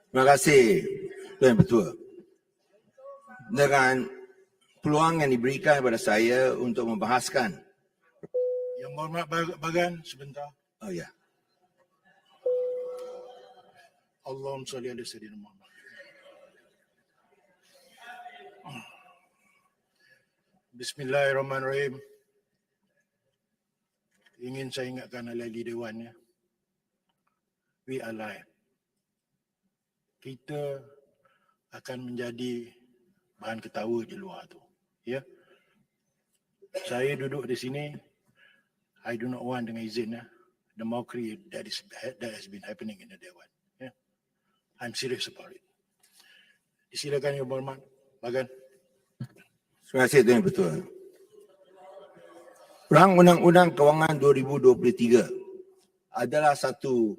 Terima kasih Tuan Ketua. Dengan peluang yang diberikan kepada saya untuk membahaskan. Yang Berhormat Bagan, sebentar. Oh ya. Allahumma salli ala sayyidina Muhammad. Bismillahirrahmanirrahim. Ingin saya ingatkan ahli Dewan ya. We are live. Kita akan menjadi bahan ketawa di luar tu. Ya. Saya duduk di sini. I do not want dengan izin ya. The mockery that has been happening in the Dewan. Ya. I'm serious about it. Disilakan Yang Berhormat Bagan. Terima kasih Tuan Ketua. Perang Undang-Undang Kewangan 2023 adalah satu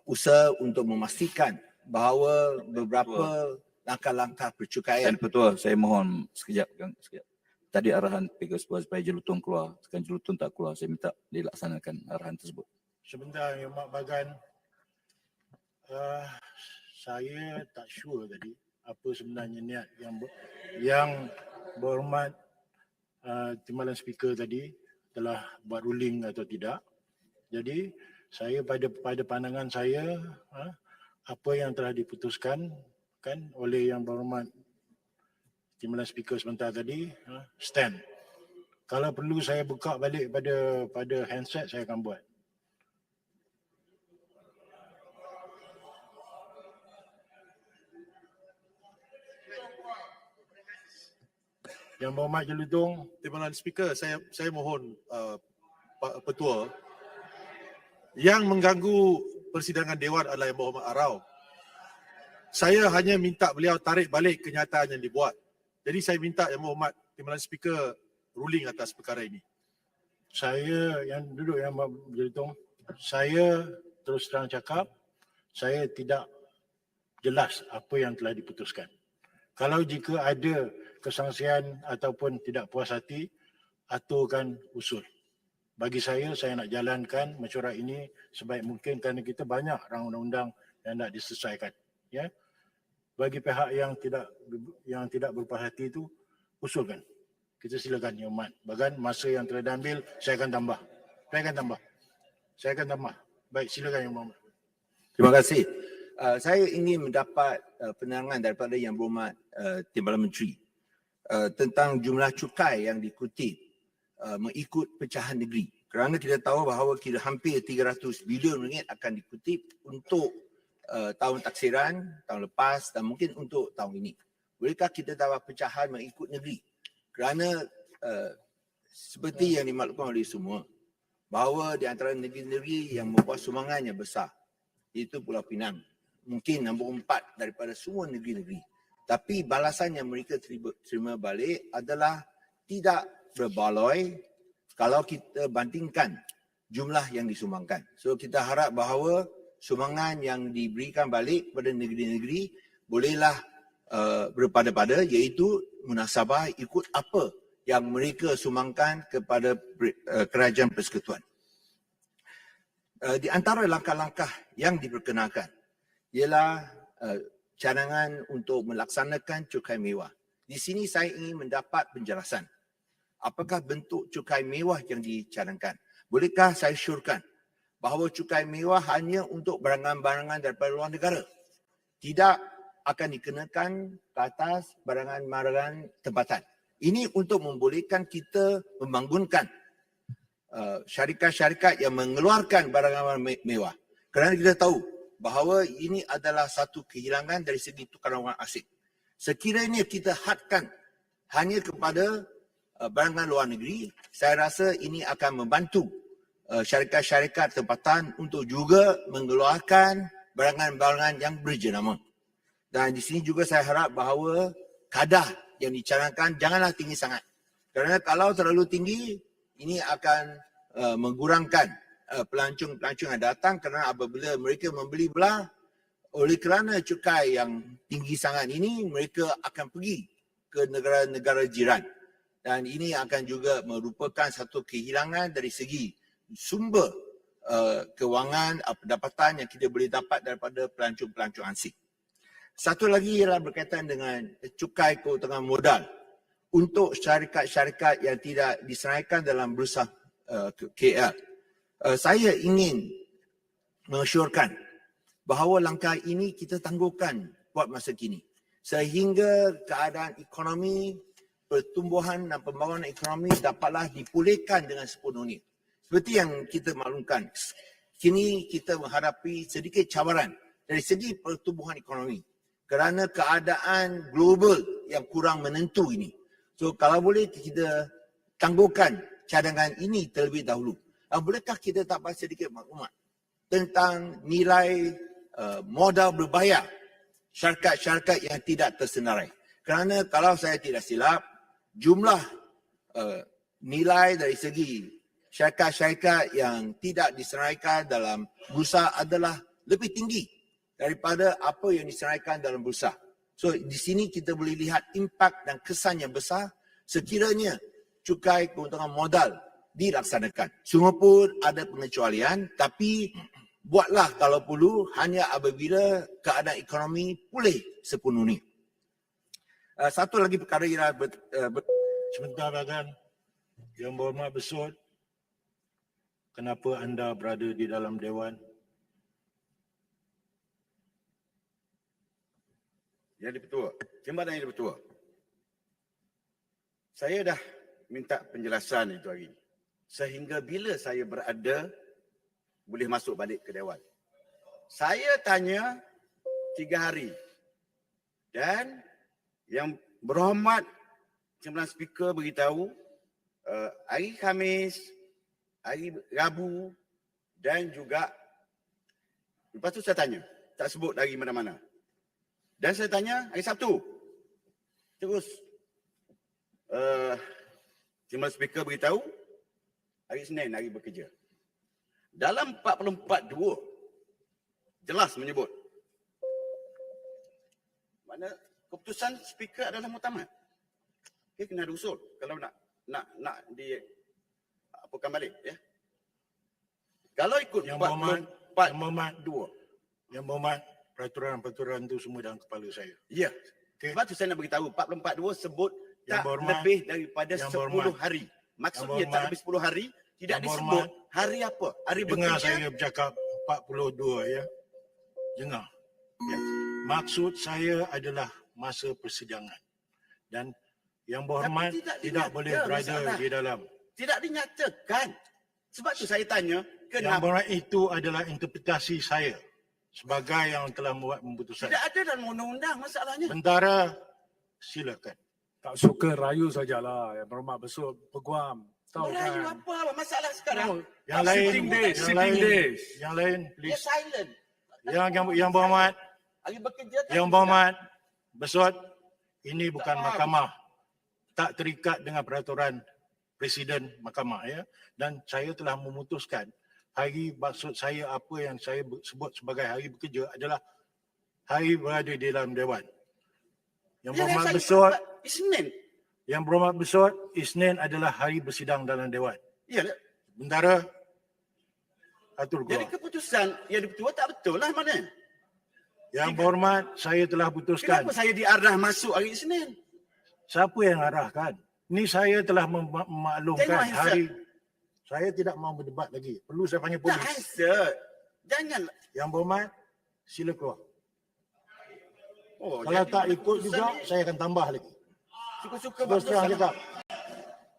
usaha untuk memastikan bahawa beberapa langkah-langkah percukaian. Tuan Ketua, saya mohon sekejap. Tadi arahan Speaker supaya Jelutong keluar. Sekarang Jelutong tak keluar. Saya minta dilaksanakan arahan tersebut. Sebentar Yang Berhormat Bagan. Saya tak sure tadi apa sebenarnya niat yang Berhormat Timbalan Speaker tadi telah buat ruling atau tidak. Jadi saya pada pandangan saya apa yang telah diputuskan kan oleh Yang Berhormat Timbalan Speaker sebentar tadi stand. Kalau perlu saya buka balik pada handset saya akan buat. Yang Berhormat Jelutong. Timbalan Speaker, saya mohon Pak Ketua, yang mengganggu persidangan Dewan adalah Yang Berhormat Arau. Saya hanya minta beliau tarik balik kenyataan yang dibuat. Jadi saya minta Yang Berhormat Timbalan Speaker ruling atas perkara ini. Saya yang duduk Yang Berhormat Jelutong, saya terus terang cakap, saya tidak jelas apa yang telah diputuskan. Kalau jika ada kesangsian ataupun tidak puas hati, aturkan usul. Bagi saya nak jalankan mesyuarat ini sebaik mungkin kerana kita banyak rang undang-undang yang nak diselesaikan. Ya. Bagi pihak yang tidak berpuas hati itu, usulkan. Kita silakan Yang Berhormat Bagan, masa yang telah diambil, saya akan tambah. Saya akan tambah. Baik, silakan Yang Berhormat. Terima kasih. Saya ingin mendapat penerangan daripada Yang Berhormat Timbalan Menteri tentang jumlah cukai yang dikutip mengikut pecahan negeri. Kerana kita tahu bahawa kira hampir 300 bilion ringgit akan dikutip untuk tahun taksiran, tahun lepas dan mungkin untuk tahun ini. Bolehkah kita dapat pecahan mengikut negeri? Kerana seperti yang dimaklumkan oleh semua, bahawa di antara negeri-negeri yang membuat sumbangan yang besar, iaitu Pulau Pinang, mungkin nombor 4 daripada semua negeri-negeri. Tapi balasan yang mereka terima balik adalah tidak berbaloi kalau kita bandingkan jumlah yang disumbangkan. So kita harap bahawa sumbangan yang diberikan balik kepada negeri-negeri bolehlah berpada-pada, iaitu munasabah ikut apa yang mereka sumbangkan kepada kerajaan persekutuan. Di antara langkah-langkah yang diperkenalkan ialah cadangan untuk melaksanakan cukai mewah. Di sini saya ingin mendapat penjelasan. Apakah bentuk cukai mewah yang dicadangkan? Bolehkah saya syorkan bahawa cukai mewah hanya untuk barangan-barangan daripada luar negara? Tidak akan dikenakan ke atas barangan-barangan tempatan. Ini untuk membolehkan kita membangunkan syarikat-syarikat yang mengeluarkan barangan-barangan mewah. Kerana kita tahu bahawa ini adalah satu kehilangan dari segi tukaran wang asing. Sekiranya kita hadkan hanya kepada barangan luar negeri, saya rasa ini akan membantu syarikat-syarikat tempatan untuk juga mengeluarkan barangan-barangan yang berjenama. Dan di sini juga saya harap bahawa kadar yang dicanangkan janganlah tinggi sangat. Kerana kalau terlalu tinggi, ini akan mengurangkan pelancong-pelancong yang datang, kerana apabila mereka membeli belah, oleh kerana cukai yang tinggi sangat ini, mereka akan pergi ke negara-negara jiran. Dan ini akan juga merupakan satu kehilangan dari segi sumber kewangan, pendapatan yang kita boleh dapat daripada pelancong-pelancong asing. Satu lagi ialah berkaitan dengan cukai keuntungan modal untuk syarikat-syarikat yang tidak diseraikan dalam bursa KL. Saya ingin mengesyorkan bahawa langkah ini kita tangguhkan buat masa kini sehingga keadaan ekonomi, pertumbuhan dan pembangunan ekonomi dapatlah dipulihkan dengan sepenuhnya. Seperti yang kita maklumkan, kini kita menghadapi sedikit cabaran dari segi pertumbuhan ekonomi kerana keadaan global yang kurang menentu ini. So kalau boleh kita tangguhkan cadangan ini terlebih dahulu. Bolehkah kita dapat sedikit maklumat tentang nilai modal berbayar syarikat-syarikat yang tidak tersenarai? Kerana kalau saya tidak silap, jumlah nilai dari segi syarikat-syarikat yang tidak diseraikan dalam bursa adalah lebih tinggi daripada apa yang diseraikan dalam bursa. So di sini kita boleh lihat impak dan kesan yang besar sekiranya cukai keuntungan modal dilaksanakan. Sungguh pun ada pengecualian, tapi buatlah kalau perlu hanya apabila keadaan ekonomi pulih sepenuhnya. Satu lagi perkara ialah Sebentar Bagan, Yang Berhormat Besut, kenapa anda berada di dalam Dewan? Yang Dipertua, Timbalan Yang Dipertua. Saya dah minta penjelasan itu hari ini. Sehingga bila saya berada, boleh masuk balik ke Dewan. Saya tanya 3 hari. Dan Yang Berhormat Timbalan Speaker beritahu hari Khamis, hari Rabu dan juga lepas tu saya tanya, tak sebut dari mana-mana. Dan saya tanya hari Sabtu. Terus Timbalan Speaker beritahu hari Senin, hari bekerja. Dalam 44.2 jelas menyebut mana keputusan Speaker adalah muktamad. Okay, kena ada usul kalau nak di apakan balik ya. Kalau ikut Yang Berhormat, 44.2. Yang Berhormat, peraturan-peraturan itu semua dalam kepala saya. Ya. Okey. Sebab tu saya nak beritahu 44.2 sebut Yang tak Berhormat, lebih daripada Yang 10 Berhormat, hari. Maksudnya Yang tak Berhormat, lebih 10 hari, tidak Yang disebut Berhormat, hari apa? Hari Dengar bekerja. saya bercakap 42 ya. Dengar. Ya. Maksud saya adalah masa persidangan. Dan Yang Berhormat Tapi tidak tidak dinyata boleh berada masalah. di dalam. Tidak dinyatakan. Sebab tu saya tanya, Yang kenapa Berhormat, itu adalah interpretasi saya sebagai yang telah membuat keputusan. tidak ada dalam undang-undang masalahnya? Bentara, silakan. Tak suka rayu sajalah. Yang Berhormat Besut peguam. Tahu Merayu kan? apa masalah sekarang? Yang lain, Sitting days, yang sitting lain, days. yang lain, Dia please. silent. Yang Berhormat, Hari bekerja tak Yang bisa. Berhormat Besut, ini bukan faham. mahkamah. Tak terikat dengan peraturan Presiden Mahkamah ya. Dan saya telah memutuskan maksud saya apa yang saya sebut sebagai hari bekerja adalah hari berada di dalam Dewan. Yang Dia Berhormat saya Besut, Isnin. Yang Berhormat Besut, Isnin adalah hari bersidang dalam Dewan. Ya, Bentara, atur jadi keluar. keputusan yang dipertua tak betul lah mana? Yang Berhormat, saya telah putuskan. Kenapa saya diarah masuk hari Isnin? Siapa yang arahkan? Ini saya telah memaklumkan Tengok, Hansel. hari. Saya tidak mau berdebat lagi. Perlu saya panggil Tak polis. answer. Jangan. Yang Berhormat, sila keluar. Oh, Kalau jadi tak ikut keputusan juga, ni saya akan tambah lagi. Suka-suka Terus terang keputusan. cakap.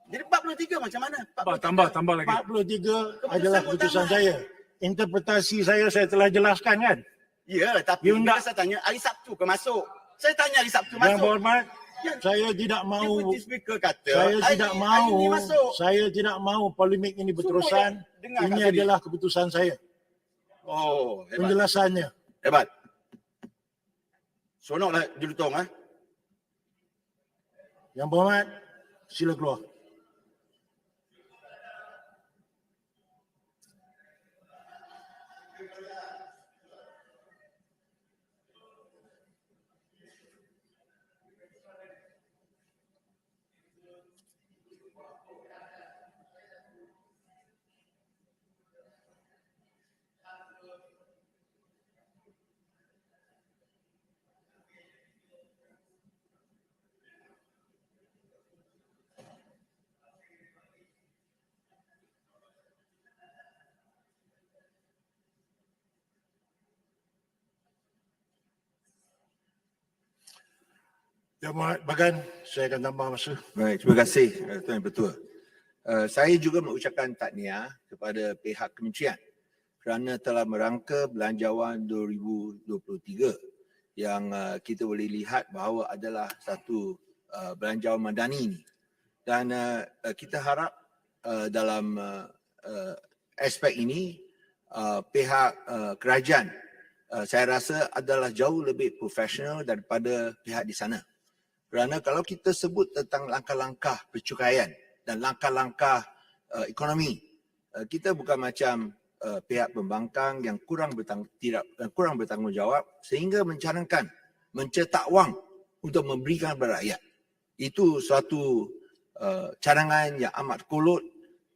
Jadi 43 macam mana? 43. Tambah lagi. 43 adalah keputusan muktamad. saya. Interpretasi saya telah jelaskan kan? Ya, tapi You bila nak- saya tanya hari Sabtu ke masuk? Saya tanya hari Sabtu Yang masuk. Berhormat, Ya, saya tidak mahu Deputy Speaker kata saya hari- tidak hari mahu ni masuk. saya tidak mahu polemik ini berterusan. dengar kat Ini sini. adalah keputusan saya. Oh, hebat. Penjelasannya. Hebat. Sonoklah julutong ah. Yang Berhormat, sila keluar. Yang Berhormat Bagan, saya akan tambah masa. Baik, terima kasih Tuan Yang Bertua. Saya juga mengucapkan tahniah kepada pihak kementerian kerana telah merangka Belanjawan 2023 yang kita boleh lihat bahawa adalah satu belanjawan madani ini. Dan kita harap dalam aspek ini pihak kerajaan saya rasa adalah jauh lebih profesional daripada pihak di sana. Kerana kalau kita sebut tentang langkah-langkah percukaian dan langkah-langkah ekonomi, kita bukan macam pihak pembangkang yang kurang bertanggungjawab sehingga mencanangkan mencetak wang untuk memberikan kepada rakyat. Itu suatu cadangan yang amat kolot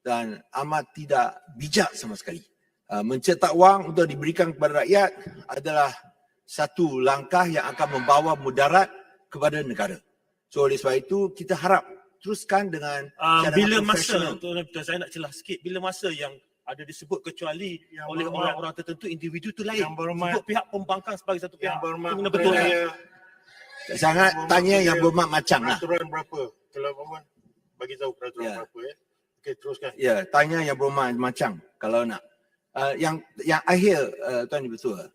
dan amat tidak bijak sama sekali. Mencetak wang untuk diberikan kepada rakyat adalah satu langkah yang akan membawa mudarat kepada negara. So oleh sebab itu kita harap teruskan dengan cadangan bila masa, profesional. Tuan Betul, saya nak celah sikit, bila masa yang ada disebut kecuali Yang oleh Berhormat- orang-orang tertentu, individu tu lain. Yang Berhormat- Sebut pihak pembangkang sebagai satu pihak. Yang Berhormat, Itu benar betul. saya Sangat tanya yang berhormat macam lah. peraturan berapa? Kalau Berhormat bagi tahu peraturan Ya. berapa ya. Okey, teruskan. Ya, tanya yang berhormat macam kalau nak. Yang akhir Tuan Yang Bertua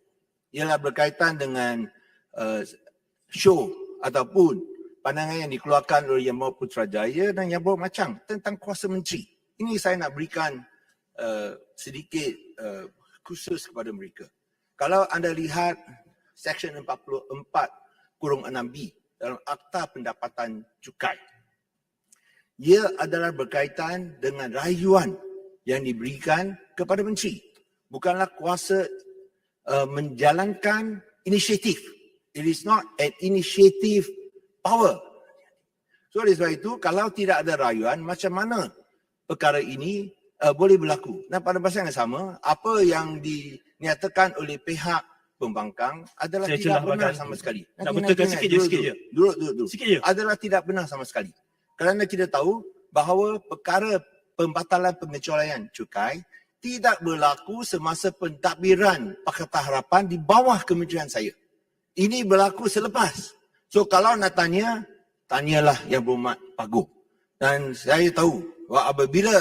ialah berkaitan dengan show ataupun pandangan yang dikeluarkan oleh Yang Berhormat Putrajaya dan Yang Berhormat Macang tentang kuasa menteri. Ini saya nak berikan sedikit khusus kepada mereka. Kalau anda lihat Seksyen 44(6B) dalam Akta Pendapatan Cukai, ia adalah berkaitan dengan rayuan yang diberikan kepada menteri. Bukanlah kuasa menjalankan inisiatif. It is not an initiative power. So oleh sebab itu, kalau tidak ada rayuan, macam mana perkara ini boleh berlaku? Dan pada masa yang sama, apa yang dinyatakan oleh pihak pembangkang adalah Saya tidak celah benar bagan. sama sekali. Nak betulkan sikit je, sikit je. Duduk. Sikit je. Adalah tidak benar sama sekali. Kerana kita tahu bahawa perkara pembatalan pengecualian cukai tidak berlaku semasa pentadbiran Pakatan Harapan di bawah kementerian saya. Ini berlaku selepas. So kalau nak tanya, tanyalah Yang Berhormat Paguh. Dan saya tahu bahawa apabila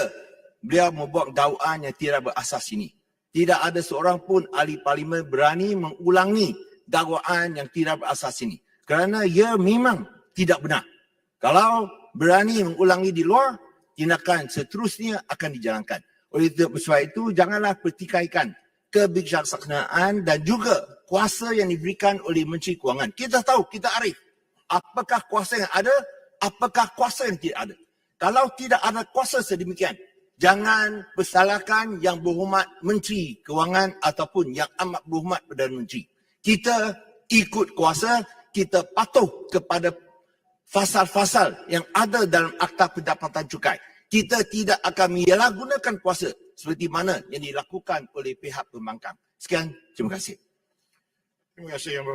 beliau membuat dakwaan yang tidak berasas ini, tidak ada seorang pun ahli parlimen berani mengulangi dakwaan yang tidak berasas ini. Kerana ia memang tidak benar. Kalau berani mengulangi di luar, tindakan seterusnya akan dijalankan. Oleh sebab itu, janganlah pertikaikan kebijaksanaan dan juga kuasa yang diberikan oleh Menteri Kewangan. Kita tahu, kita arif apakah kuasa yang ada, apakah kuasa yang tidak ada. Kalau tidak ada kuasa sedemikian, jangan bersalahkan Yang Berhormat Menteri Kewangan ataupun Yang Amat Berhormat Perdana Menteri. Kita ikut kuasa, kita patuh kepada fasal-fasal yang ada dalam Akta Pendapatan Cukai. Kita tidak akan menyalahgunakan kuasa seperti mana yang dilakukan oleh pihak pembangkang. Sekian, terima kasih. Terima kasih Yang